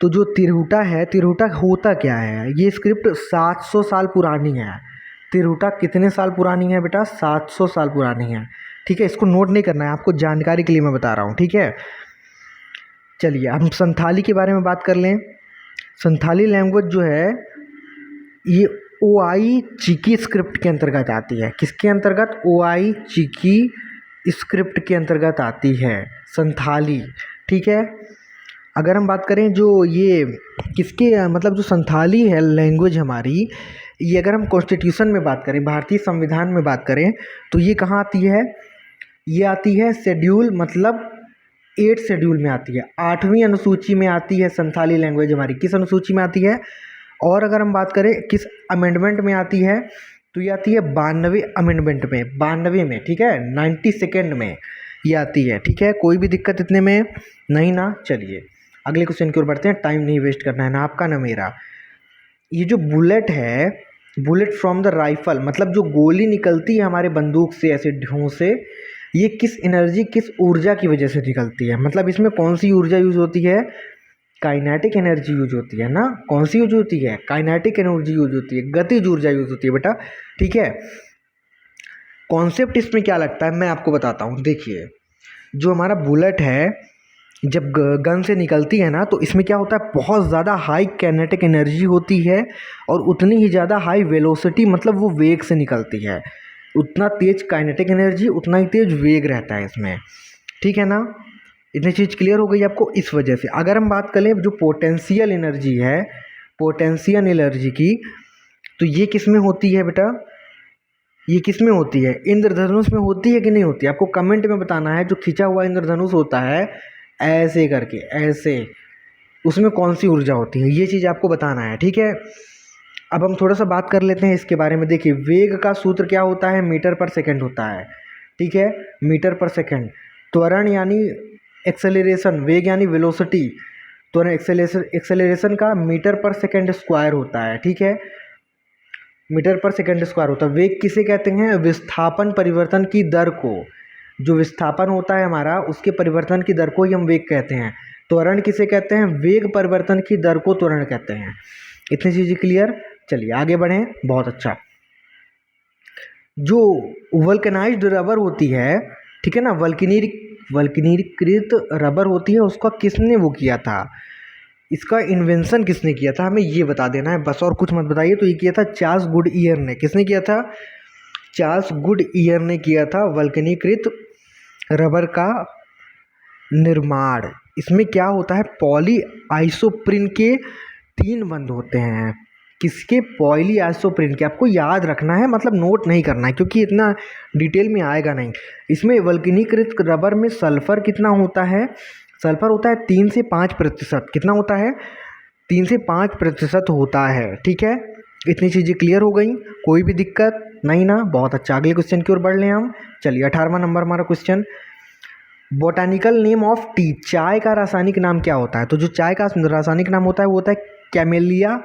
तो जो तिरहुटा है, तिरहुटा होता क्या है? ये स्क्रिप्ट 700 साल पुरानी है। तिरहुटा कितने साल पुरानी है बेटा? 700 साल पुरानी है। ठीक है, इसको नोट नहीं करना है, आपको जानकारी के लिए मैं बता रहा हूँ। ठीक है, चलिए हम संथाली के बारे में बात कर लें। संथाली लैंग्वेज जो है ये ओआई चिकी स्क्रिप्ट के अंतर्गत आती है। किसके अंतर्गत? ओआई चिकी स्क्रिप्ट के अंतर्गत आती है संथाली। ठीक है, अगर हम बात करें जो ये किसके मतलब जो संथाली है लैंग्वेज हमारी, ये अगर हम कॉन्स्टिट्यूशन में बात करें, भारतीय संविधान में बात करें, तो ये कहाँ आती है? ये आती है शेड्यूल, मतलब 8 शेड्यूल में आती है, 8वीं अनुसूची में आती है संथाली लैंग्वेज हमारी। किस अनुसूची में आती है? और अगर हम बात करें किस अमेंडमेंट में आती है, तो ये आती है 92वें अमेंडमेंट में, 92 में। ठीक है, 92nd में ये आती है। ठीक है, कोई भी दिक्कत इतने में नहीं ना। चलिए अगले क्वेश्चन की ओर बढ़ते हैं, टाइम नहीं वेस्ट करना है ना आपका ना मेरा। ये जो बुलेट है, बुलेट फ्रॉम द राइफल, मतलब जो गोली निकलती है हमारे बंदूक से ऐसे ढों से, ये किस एनर्जी, किस ऊर्जा की वजह से निकलती है? मतलब इसमें कौन सी ऊर्जा यूज होती है? काइनेटिक एनर्जी यूज होती है ना। कौन सी यूज होती है? काइनेटिक एनर्जी यूज होती है, गतिज ऊर्जा यूज होती है बेटा। ठीक है, कॉन्सेप्ट इसमें क्या लगता है मैं आपको बताता हूँ। देखिए, जो हमारा बुलेट है जब गन से निकलती है ना, तो इसमें क्या होता है? बहुत ज़्यादा हाई काइनेटिक एनर्जी होती है और उतनी ही ज़्यादा हाई वेलोसिटी, मतलब वो वेग से निकलती है। उतना तेज काइनेटिक एनर्जी, उतना ही तेज वेग रहता है इसमें। ठीक है ना, इतनी चीज़ क्लियर हो गई आपको इस वजह से। अगर हम बात करें जो पोटेंशियल एनर्जी है, पोटेंशियल एनर्जी की, तो ये किस में होती है बेटा? ये किस में होती है? इंद्रधनुष में होती है कि नहीं होती? आपको कमेंट में बताना है। जो खिंचा हुआ इंद्रधनुष होता है ऐसे करके, ऐसे, उसमें कौन सी ऊर्जा होती है, ये चीज़ आपको बताना है। ठीक है, अब हम थोड़ा सा बात कर लेते हैं इसके बारे में। देखिए, वेग का सूत्र क्या होता है? मीटर पर सेकंड होता है। ठीक है, मीटर पर सेकंड। त्वरण यानी एक्सेलरेशन, वेग यानी वेलोसिटी, त्वरण एक्सेलरेशन का मीटर पर सेकंड स्क्वायर होता है। ठीक है, मीटर पर सेकंड स्क्वायर होता है। वेग किसे कहते हैं? विस्थापन परिवर्तन की दर को, जो विस्थापन होता है हमारा उसके परिवर्तन की दर को ही हम वेग कहते हैं। त्वरण किसे कहते हैं? वेग परिवर्तन की दर को त्वरण कहते हैं। इतनी चीज़ें क्लियर। चलिए आगे बढ़ें। बहुत अच्छा। जो वल्कनाइज्ड रबर होती है, ठीक है ना, वल्कनीकृत रबर होती है, उसका किसने वो किया था? इसका इन्वेंशन किसने किया था? हमें ये बता देना है बस, और कुछ मत बताइए। तो ये किया था चार्ल्स गुडईयर ने। किसने किया था? चार्ल्स गुडईयर ने किया था वल्कनीकृत रबर का निर्माण। इसमें क्या होता है? पॉली आइसोप्रीन के 3 बंध होते हैं। किसके? पॉली आइसोप्रीन के। आपको याद रखना है, मतलब नोट नहीं करना है, क्योंकि इतना डिटेल में आएगा नहीं। इसमें वल्कनीकृत रबर में सल्फर कितना होता है? सल्फर होता है 3 से 5%। कितना होता है? 3 से 5% होता है। ठीक है, इतनी चीज़ें क्लियर हो गई, कोई भी दिक्कत नहीं ना। बहुत अच्छा, अगले क्वेश्चन की ओर बढ़ लें हम। चलिए 18वां नंबर हमारा question, botanical name of T, चाय का रासायनिक नाम क्या होता है? तो जो चाय का रासायनिक नाम होता है वो होता है कैमेलिया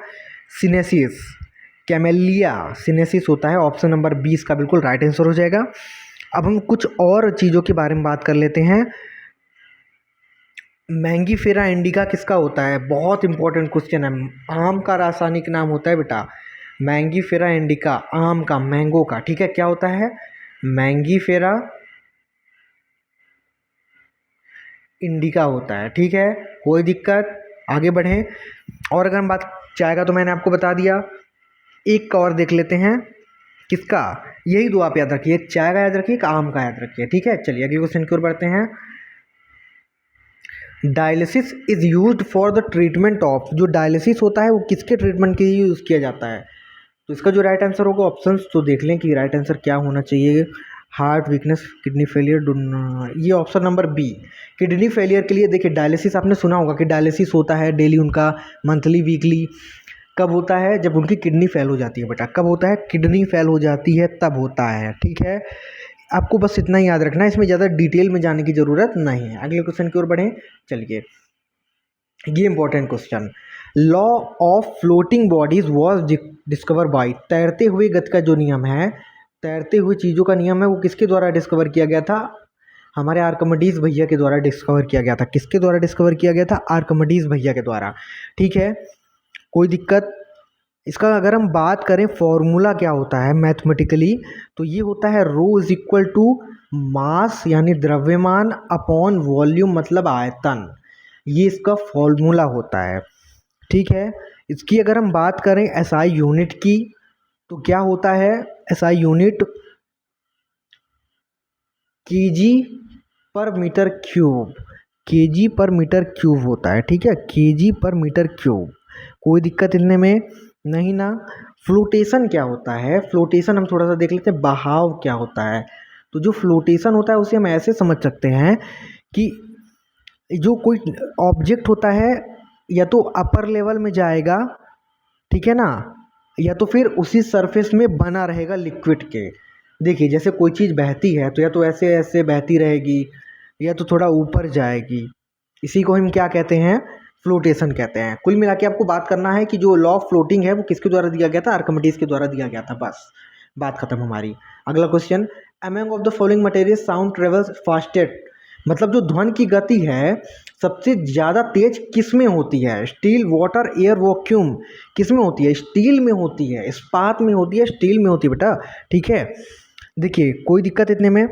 सिनेसिस। कैमेलिया सिनेसिस होता है। ऑप्शन नंबर 20 का बिल्कुल राइट आंसर हो जाएगा। अब हम कुछ और चीज़ों के बारे में बात कर लेते हैं। मैंगीफेरा इंडिका किसका होता है? बहुत इंपॉर्टेंट क्वेश्चन है। आम का रासायनिक नाम होता है बेटा मैंगीफेरा इंडिका, आम का, मैंगो का। ठीक है, क्या होता है? मैंगीफेरा इंडिका होता है। ठीक है, कोई दिक्कत, आगे बढ़ें। और अगर हम बात चाय का, तो मैंने आपको बता दिया। एक का और देख लेते हैं। किसका? यही दो आप याद रखिए, एक चाय का याद रखिए, एक आम का याद रखिए। ठीक है, चलिए अगले क्वेश्चन की ओर बढ़ते हैं। Dialysis is used for the treatment of, जो डायलिसिस होता है वो किसके ट्रीटमेंट के लिए यूज़ किया जाता है? तो इसका जो राइट आंसर होगा, ऑप्शंस तो देख लें कि राइट आंसर क्या होना चाहिए। हार्ट वीकनेस, किडनी फेलियर, ये option number B. Kidney failure के लिए देखिए डायलिसिस आपने सुना होगा कि डायलिसिस होता है डेली उनका, मंथली वीकली। कब होता है? जब उनकी किडनी फेल हो जाती है बेटा। कब होता है? किडनी फेल हो जाती है तब होता है, ठीक है। आपको बस इतना ही याद रखना है, इसमें ज़्यादा डिटेल में जाने की ज़रूरत नहीं है। अगले क्वेश्चन की ओर बढ़ें, चलिए। ये important question, law of floating bodies was discover by, तैरते हुए गति का जो नियम है, तैरते हुए चीज़ों का नियम है, वो किसके द्वारा डिस्कवर किया गया था? हमारे आर्किमिडीज भैया के द्वारा डिस्कवर किया गया था। किसके द्वारा डिस्कवर किया गया था? आर्किमिडीज भैया के द्वारा, ठीक है। कोई दिक्कत? इसका अगर हम बात करें फॉर्मूला क्या होता है मैथमेटिकली, तो ये होता है रो इज इक्वल टू मास यानी द्रव्यमान अपॉन वॉल्यूम मतलब आयतन, ये इसका फॉर्मूला होता है, ठीक है। इसकी अगर हम बात करें एसआई यूनिट की, तो क्या होता है एसआई यूनिट? केजी पर मीटर क्यूब, केजी पर मीटर क्यूब होता है, ठीक है, केजी पर मीटर क्यूब। कोई दिक्कत इतने में नहीं ना। फ्लोटेशन क्या होता है? फ्लोटेशन हम थोड़ा सा देख लेते हैं, बहाव क्या होता है। तो जो फ्लोटेशन होता है उसे हम ऐसे समझ सकते हैं कि जो कोई ऑब्जेक्ट होता है या तो अपर लेवल में जाएगा, ठीक है ना, या तो फिर उसी सरफेस में बना रहेगा लिक्विड के। देखिए जैसे कोई चीज़ बहती है तो या तो ऐसे ऐसे बहती रहेगी या तो थोड़ा ऊपर जाएगी, इसी को हम क्या कहते हैं? फ्लोटेशन कहते हैं। कुल मिला के आपको बात करना है कि जो लॉ ऑफ फ्लोटिंग है वो किसके द्वारा दिया गया था? आर्किमिडीज के द्वारा दिया गया था, बस बात खत्म हमारी। अगला question, among of the following material sound travels fastest, मतलब जो ध्वनि की गति है सबसे ज़्यादा तेज किस में होती है? स्टील, वाटर, एयर, वैक्यूम, किस में होती है? स्टील में होती है, इस्पात में होती है, स्टील में होती है बेटा, ठीक है। देखिए कोई दिक्कत इतने में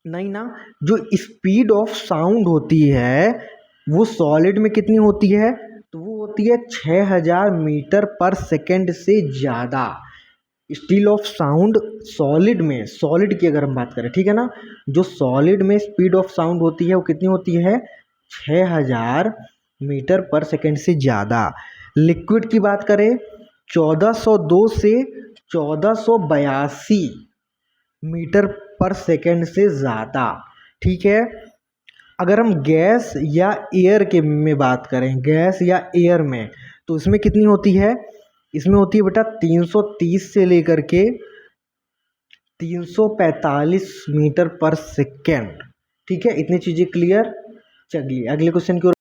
नहीं ना। जो स्पीड ऑफ साउंड होती है वो सॉलिड में कितनी होती है? तो वो होती है 6000 मीटर पर सेकेंड से ज़्यादा। स्पीड ऑफ साउंड सॉलिड में, सॉलिड की अगर हम बात करें, ठीक है ना, जो सॉलिड में स्पीड ऑफ साउंड होती है वो कितनी होती है? 6000 मीटर पर सेकेंड से ज़्यादा। लिक्विड की बात करें 1402 से 1482 मीटर पर सेकेंड से ज़्यादा, ठीक है। अगर हम गैस या एयर के में बात करें, गैस या एयर में, तो इसमें कितनी होती है? इसमें होती है बेटा 330 से लेकर के 345 मीटर पर सेकेंड, ठीक है। इतनी चीज़ें क्लियर। चलिए अगले क्वेश्चन की ओर,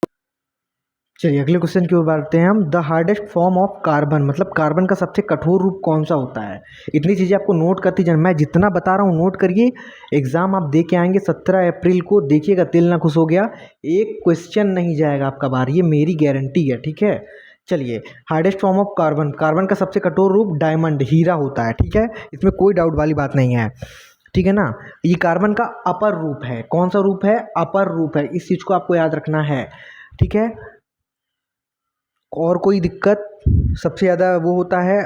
चलिए अगले क्वेश्चन की ओर बढ़ते हैं हम। The hardest form of carbon, मतलब कार्बन का सबसे कठोर रूप कौन सा होता है? इतनी चीज़ें आपको नोट करती जाए, मैं जितना बता रहा हूँ नोट करिए। एग्जाम आप दे के आएंगे 17 अप्रैल को, देखिएगा दिल ना खुश हो गया, एक क्वेश्चन नहीं जाएगा आपका बाहर, ये मेरी गारंटी है, ठीक है। चलिए hardest form of carbon, carbon का सबसे कठोर रूप डायमंड, हीरा होता है, ठीक है, इसमें कोई डाउट वाली बात नहीं है, ठीक है ना। ये कार्बन का अपर रूप है। कौन सा रूप है? अपर रूप है, इस चीज़ को आपको याद रखना है, ठीक है। और कोई दिक्कत? सबसे ज़्यादा वो होता है।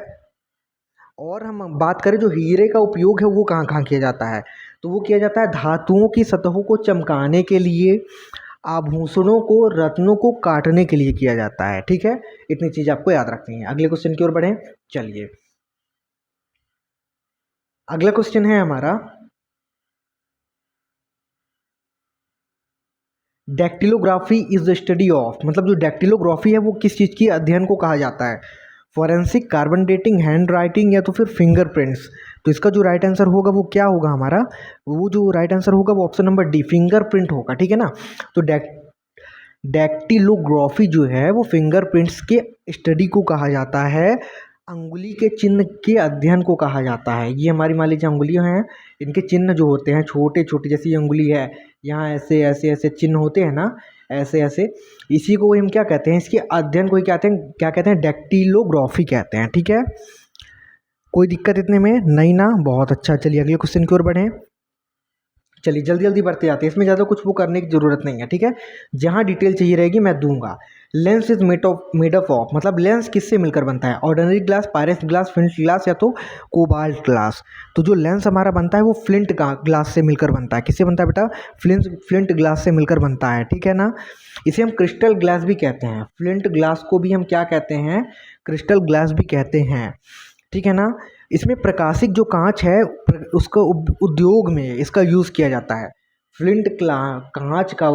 और हम बात करें जो हीरे का उपयोग है वो कहाँ कहाँ किया जाता है? तो वो किया जाता है धातुओं की सतहों को चमकाने के लिए, आभूषणों को, रत्नों को काटने के लिए किया जाता है, ठीक है। इतनी चीज़ आपको याद रखनी है। अगले क्वेश्चन की ओर बढ़ें, चलिए। अगला क्वेश्चन है हमारा, डैक्टिलोग्राफी इज द स्टडी ऑफ, मतलब जो डैक्टिलोग्राफी है वो किस चीज़ की अध्ययन को कहा जाता है? Forensic, carbon dating, hand writing या तो फिर फिंगरप्रिंट्स। तो इसका जो राइट आंसर होगा वो क्या होगा हमारा? वो जो राइट आंसर होगा वो ऑप्शन नंबर डी, फिंगरप्रिंट होगा, ठीक है ना। तो डैक्टिलोग्राफी जो है वो फिंगरप्रिंट्स के स्टडी को कहा जाता है, अंगुली के चिन्ह के अध्ययन को कहा जाता है। ये हमारी मान लीजिए अंगुलियाँ हैं, इनके चिन्ह जो होते हैं छोटे छोटे, जैसे ये अंगुली है, यहाँ ऐसे ऐसे ऐसे चिन्ह होते हैं ना, ऐसे ऐसे, इसी को हम क्या कहते हैं? इसके अध्ययन को ही कहते हैं, क्या कहते हैं? डैक्टिलोग्राफी कहते हैं, ठीक है। कोई दिक्कत इतने में नहीं ना, बहुत अच्छा। चलिए अगले क्वेश्चन की ओर बढ़ें, चलिए जल्दी जल्दी बढ़ते जाते हैं, इसमें ज़्यादा कुछ वो करने की ज़रूरत नहीं है, ठीक है। जहाँ डिटेल चाहिए रहेगी मैं दूंगा। Lens is made up of, मतलब लेंस किससे मिलकर बनता है? Ordinary glass, pyrex glass, flint glass या तो कोबाल्ट ग्लास। तो जो लेंस हमारा बनता है वो फ्लिंट ग्लास से मिलकर बनता है। किससे बनता है बेटा? फ्लिंट ग्लास से मिलकर बनता है, ठीक है ना। इसे हम क्रिस्टल ग्लास भी कहते हैं, फ्लिंट ग्लास को भी हम क्या कहते हैं? क्रिस्टल ग्लास भी कहते हैं, ठीक है ना। इसमें प्रकाशिक जो कांच है उसका उद्योग में इसका यूज़ किया जाता है। कांच का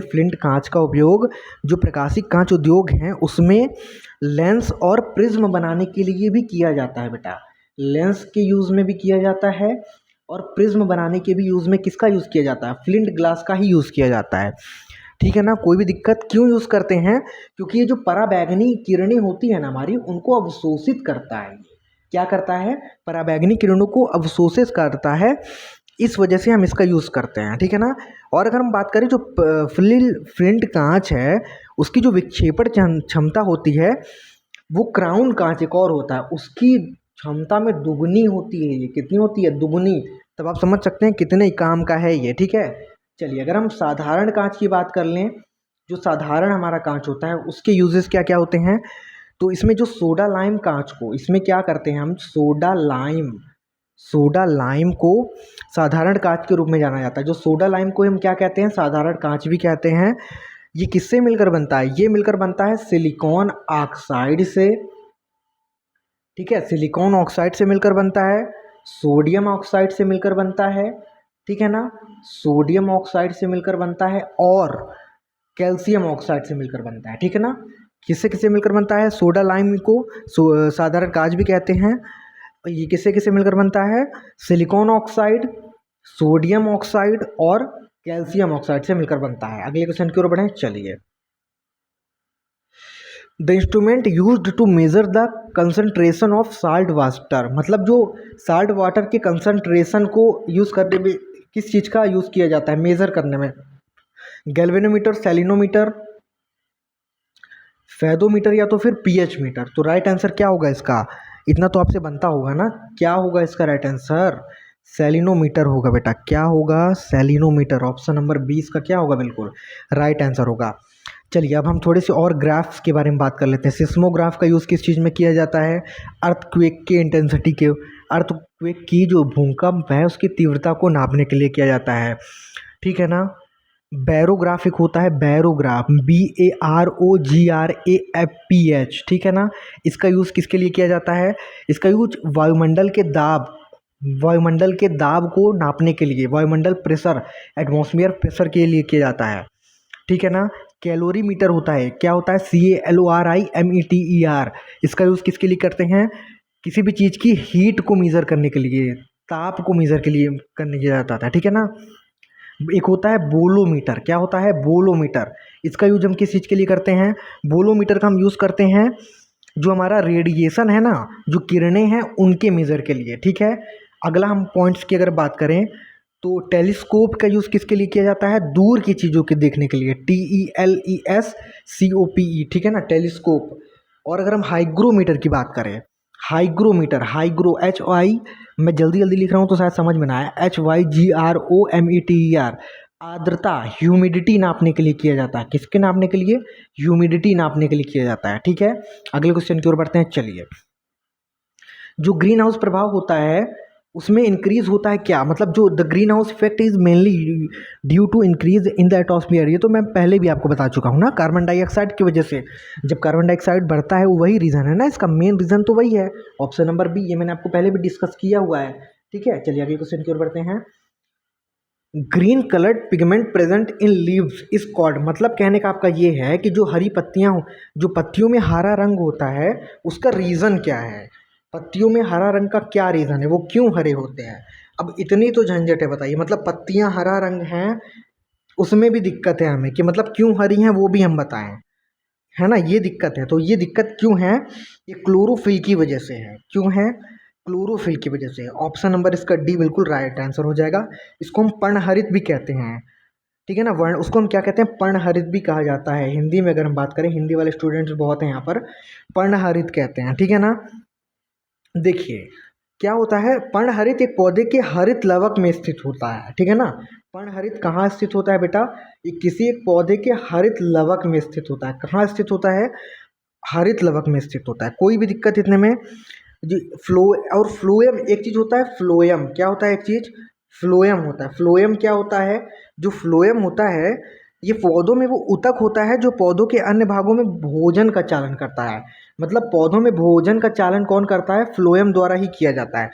फ्लिंट कांच का उपयोग जो प्रकाशिक कांच उद्योग हैं उसमें लेंस और प्रिज्म बनाने के लिए भी किया जाता है बेटा। लेंस के यूज़ में भी किया जाता है और प्रिज्म बनाने के भी यूज़ में किसका यूज़ किया जाता है? फ्लिंट ग्लास का ही यूज़ किया जाता है। ठीक है ना। कोई भी दिक्कत क्यों यूज़ करते हैं? क्योंकि ये जो पराबैंगनी किरणें होती है ना हमारी, उनको अवशोषित करता है। क्या करता है? पराबैंगनी किरणों को अवशोषित करता है, इस वजह से हम इसका यूज़ करते हैं। ठीक है ना। और अगर हम बात करें जो फ्लिंट कांच है उसकी जो विक्षेपण क्षमता होती है वो क्राउन कांच एक और होता है उसकी क्षमता में दुगनी होती है। ये कितनी होती है? दुगनी। तब आप समझ सकते हैं कितने काम का है ये। ठीक है। चलिए अगर हम साधारण कांच की बात कर लें, जो साधारण हमारा कांच होता है उसके यूजेस क्या क्या होते हैं, तो इसमें जो सोडा लाइम कांच को इसमें क्या करते हैं हम? सोडा लाइम को साधारण कांच के रूप में जाना जाता है। जो सोडा लाइम को हम क्या कहते हैं? साधारण कांच भी कहते हैं। ये किससे मिलकर बनता है? ये मिलकर बनता है सिलिकॉन ऑक्साइड से। ठीक है। सिलिकॉन ऑक्साइड से मिलकर बनता है, सोडियम ऑक्साइड से मिलकर बनता है। ठीक है ना। सोडियम ऑक्साइड से मिलकर बनता है और कैल्शियम ऑक्साइड से मिलकर बनता है। ठीक है ना। किससे किससे मिलकर बनता है? सोडा लाइम को साधारण कांच भी कहते हैं। ये किससे किससे मिलकर बनता है? सिलिकॉन ऑक्साइड, सोडियम ऑक्साइड और कैल्शियम ऑक्साइड से मिलकर बनता है। अगले क्वेश्चन की ओर बढ़ें। चलिए, the instrument used to measure the concentration of salt water, मतलब जो साल्ट वाटर के कंसंट्रेशन को यूज़ करने में किस चीज़ का यूज़ किया जाता है मेज़र करने में? गैल्वेनोमीटर, सैलिनोमीटर, फेदोमीटर या तो फिर पीएच मीटर। तो राइट आंसर क्या होगा इसका? इतना तो आपसे बनता होगा ना। क्या होगा इसका राइट आंसर? सैलिनोमीटर होगा बेटा। क्या होगा? सैलिनोमीटर। ऑप्शन नंबर 20 का क्या होगा? बिल्कुल राइट आंसर होगा। चलिए अब हम थोड़े से और ग्राफ्स के बारे में बात कर लेते हैं। सिस्मोग्राफ का यूज़ किस चीज़ में किया जाता है? अर्थक्वेक के इंटेंसिटी के, अर्थक्वेक की जो भूकंप है उसकी तीव्रता को नापने के लिए किया जाता है। ठीक है ना। बैरोग्राफ एक होता है, बैरोग्राफ, BAROGRAFPH। ठीक है ना। इसका यूज़ किसके लिए किया जाता है? इसका यूज वायुमंडल के दाब को नापने के लिए, वायुमंडल प्रेशर, एटमॉस्फेयर प्रेशर के लिए किया जाता है। ठीक है ना। कैलोरीमीटर होता है। क्या होता है? CALORIMETER। इसका यूज़ किसके लिए करते हैं? किसी भी चीज़ की हीट को मेज़र करने के लिए, ताप को मेज़र के लिए करने किया जाता था। ठीक है ना। एक होता है बोलोमीटर। क्या होता है? बोलोमीटर। इसका यूज हम किस चीज़ के लिए करते हैं? बोलोमीटर का हम यूज़ करते हैं जो हमारा रेडिएशन है ना, जो किरणें हैं उनके मेज़र के लिए। ठीक है। अगला हम पॉइंट्स की अगर बात करें तो टेलीस्कोप का यूज़ किसके लिए किया जाता है? दूर की चीज़ों के देखने के लिए, TELESCOPE। ठीक है ना, टेलीस्कोप। और अगर हम हाइग्रोमीटर की बात करें, हाइग्रो HI, मैं जल्दी जल्दी लिख रहा हूँ तो शायद समझ में ना आया, HYGROMETER, आर्द्रता, ह्यूमिडिटी नापने के लिए किया जाता है। किसके नापने के लिए? ह्यूमिडिटी नापने के लिए किया जाता है। ठीक है। अगले क्वेश्चन की ओर बढ़ते हैं। चलिए, जो ग्रीन हाउस प्रभाव होता है उसमें इंक्रीज होता है क्या? मतलब जो the green house effect is mainly due to increase in the atmosphere. ये तो मैं पहले भी आपको बता चुका हूँ ना, कार्बन डाइऑक्साइड की वजह से। जब कार्बन डाइऑक्साइड बढ़ता है वो वही रीज़न है ना, इसका मेन रीज़न तो वही है। ऑप्शन नंबर बी, ये मैंने आपको पहले भी डिस्कस किया हुआ है। ठीक है। चलिए अगले क्वेश्चन की ओर बढ़ते हैं। Green coloured pigment present in leaves is called, मतलब कहने का आपका ये है कि जो हरी पत्तियां, जो पत्तियों में हरा रंग होता है उसका रीज़न क्या है? पत्तियों में हरा रंग का क्या रीज़न है? वो क्यों हरे होते हैं? अब इतनी तो झंझट है, बताइए। मतलब पत्तियां हरा रंग हैं उसमें भी दिक्कत है हमें कि मतलब क्यों हरी हैं वो भी हम बताएं, है ना। ये दिक्कत है। तो ये दिक्कत क्यों है? ये क्लोरोफिल की वजह से है। क्यों है? क्लोरोफिल की वजह से। ऑप्शन नंबर इसका डी बिल्कुल राइट आंसर हो जाएगा। इसको हम पर्णहरित भी कहते हैं। ठीक है ना। वर्ण, उसको हम क्या कहते हैं? पर्णहरित भी कहा जाता है। हिंदी में अगर हम बात करें, हिंदी वाले स्टूडेंट्स बहुत हैं यहाँ पर, पर्णहरित कहते हैं। ठीक है ना। देखिए क्या होता है, पर्णहरित एक पौधे के हरित लवक में स्थित होता है। ठीक है ना। पर्णहरित कहाँ स्थित होता है बेटा? ये किसी एक पौधे के हरित लवक में स्थित होता है। कहाँ स्थित होता है? हरित लवक में स्थित होता है। कोई भी दिक्कत इतने में जी। फ्लो और फ्लोएम एक चीज़ होता है। फ्लोएम क्या होता है? एक चीज़ फ्लोएम होता है। फ्लोएम क्या होता है? जो फ्लोएम होता है ये पौधों में वो ऊतक होता है जो पौधों के अन्य भागों में भोजन का चालन करता है। मतलब पौधों में भोजन का चालन कौन करता है? फ्लोएम द्वारा ही किया जाता है।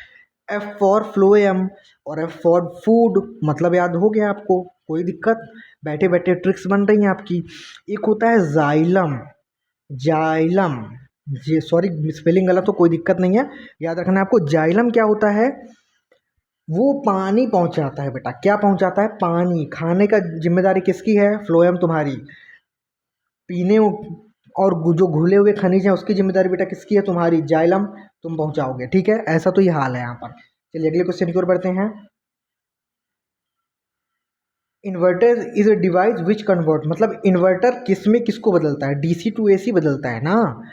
एफ फॉर फ्लोएम और एफ फॉर फूड, मतलब याद हो गया आपको? कोई दिक्कत? बैठे बैठे ट्रिक्स बन रही हैं आपकी। एक होता है जाइलम, जाइलम, ये सॉरी स्पेलिंग गलत हो, कोई दिक्कत नहीं है, याद रखना है आपको। जाइलम क्या होता है? वो पानी पहुंचाता है बेटा। क्या पहुंचाता है? पानी। खाने का जिम्मेदारी किसकी है? फ्लोएम तुम्हारी। पीने और जो घुले हुए खनिज हैं उसकी जिम्मेदारी बेटा किसकी है? तुम्हारी। जाइलम तुम पहुंचाओगे, ठीक है। ऐसा तो ये हाल है यहाँ पर। चलिए अगले क्वेश्चन की ओर बढ़ते हैं। Inverter is a device which convert, मतलब इन्वर्टर किस में किसको बदलता है? डीसी टू एसी बदलता है ना।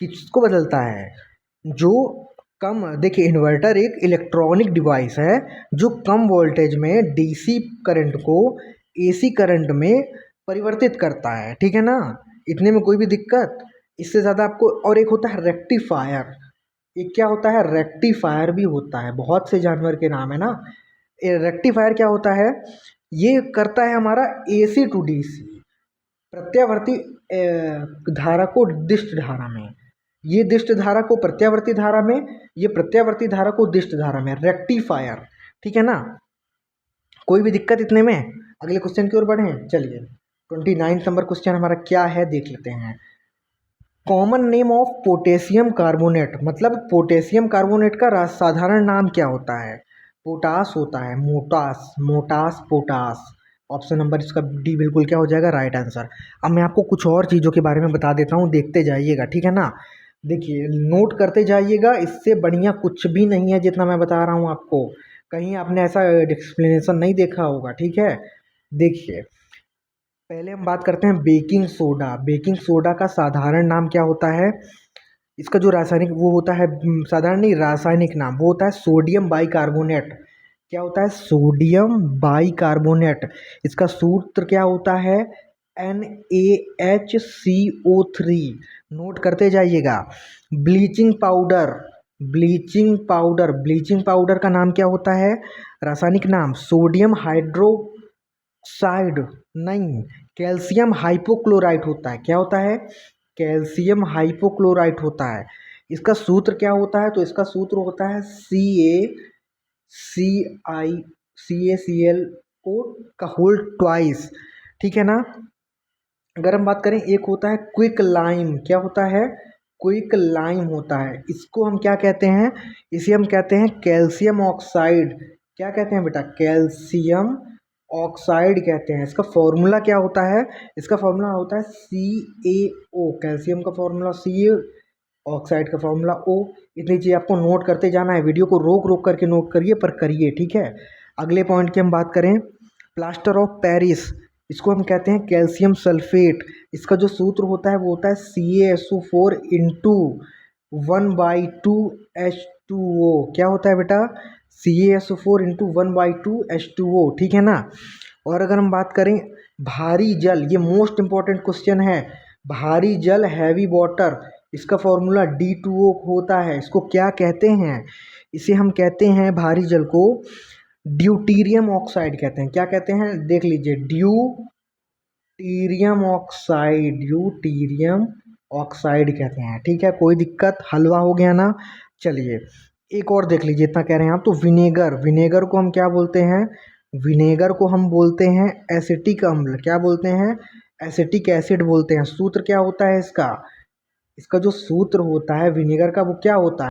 किसको बदलता है? जो कम, देखिए इन्वर्टर एक इलेक्ट्रॉनिक डिवाइस है जो कम वोल्टेज में डीसी करंट को एसी करंट में परिवर्तित करता है, ठीक है ना। इतने में कोई भी दिक्कत? इससे ज़्यादा आपको, और एक होता है रेक्टिफायर। एक क्या होता है? रेक्टिफायर भी होता है, बहुत से जानवर के नाम है ना। रेक्टिफायर क्या होता है? ये करता है हमारा एसी टू डीसी, प्रत्यावर्ती धारा को दिष्ट धारा में, ये दिष्ट धारा को प्रत्यावर्ती धारा में, ये प्रत्यावर्ती धारा को दिष्ट धारा में, रेक्टिफायर, ठीक है ना। कोई भी दिक्कत इतने में? अगले क्वेश्चन की ओर बढ़ें। चलिए 29 नंबर क्वेश्चन हमारा क्या है देख लेते हैं। Common name of potassium carbonate, मतलब पोटेशियम कार्बोनेट का साधारण नाम क्या होता है? पोटास होता है, मोटास, मोटास, पोटास। ऑप्शन नंबर इसका डी बिल्कुल क्या हो जाएगा? Right answer. अब मैं आपको कुछ और चीज़ों के बारे में बता देता हूँ, देखते जाइएगा, ठीक है ना। देखिए नोट करते जाइएगा, इससे बढ़िया कुछ भी नहीं है जितना मैं बता रहा हूँ आपको। कहीं आपने ऐसा एक्सप्लेनेशन नहीं देखा होगा, ठीक है। देखिए पहले हम बात करते हैं बेकिंग सोडा। बेकिंग सोडा का साधारण नाम क्या होता है? इसका जो रासायनिक वो होता है, साधारण नहीं रासायनिक नाम, वो होता है सोडियम बाइकार्बोनेट। क्या होता है? Sodium bicarbonate. इसका सूत्र क्या होता है? NaHCO3। नोट करते जाइएगा। Bleaching powder, bleaching powder, bleaching powder का नाम क्या होता है? रासायनिक नाम सोडियम हाइड्रोक्साइड, नहीं, कैल्शियम हाइपोक्लोराइट होता है। क्या होता है? कैल्शियम हाइपोक्लोराइट होता है। इसका सूत्र क्या होता है? तो इसका सूत्र होता है CaCl का होल ट्वाइस, ठीक है ना। अगर हम बात करें, एक होता है क्विक लाइम। क्या होता है? क्विक लाइम होता है। इसको हम क्या कहते हैं? इसे हम कहते हैं कैल्शियम ऑक्साइड। क्या कहते हैं बेटा? कैल्शियम ऑक्साइड कहते हैं। इसका फॉर्मूला क्या होता है? इसका फॉर्मूला होता है CaO। कैल्शियम का फॉर्मूला Ca, ऑक्साइड का फॉर्मूला O। इतनी चीज़ आपको नोट करते जाना है। वीडियो को रोक रोक करके नोट करिए, पर करिए, ठीक है। अगले पॉइंट की हम बात करें, प्लास्टर ऑफ पेरिस, इसको हम कहते हैं कैल्शियम सल्फेट। इसका जो सूत्र होता है वो होता है CaSO4 इंटू 1/2H2O। क्या होता है बेटा? CaSO4 इंटू 1/2H2O, ठीक है ना। और अगर हम बात करें भारी जल, ये मोस्ट इंपॉर्टेंट क्वेश्चन है। भारी जल, हैवी वाटर, इसका फॉर्मूला D2O होता है। इसको क्या कहते हैं? इसे हम कहते हैं भारी जल को ड्यूटीरियम ऑक्साइड कहते हैं। क्या कहते हैं? देख लीजिए, ड्यूटीरियम ऑक्साइड, ड्यूटीरियम ऑक्साइड कहते हैं, ठीक है। कोई दिक्कत? हलवा हो गया ना। चलिए एक और देख लीजिए, इतना कह रहे हैं आप तो। विनेगर, विनेगर को हम क्या बोलते हैं? विनेगर को हम बोलते हैं एसिटिक अम्ल। क्या बोलते हैं? एसिटिक एसिड बोलते हैं। सूत्र क्या होता है इसका? इसका जो सूत्र होता है विनेगर का वो क्या होता है?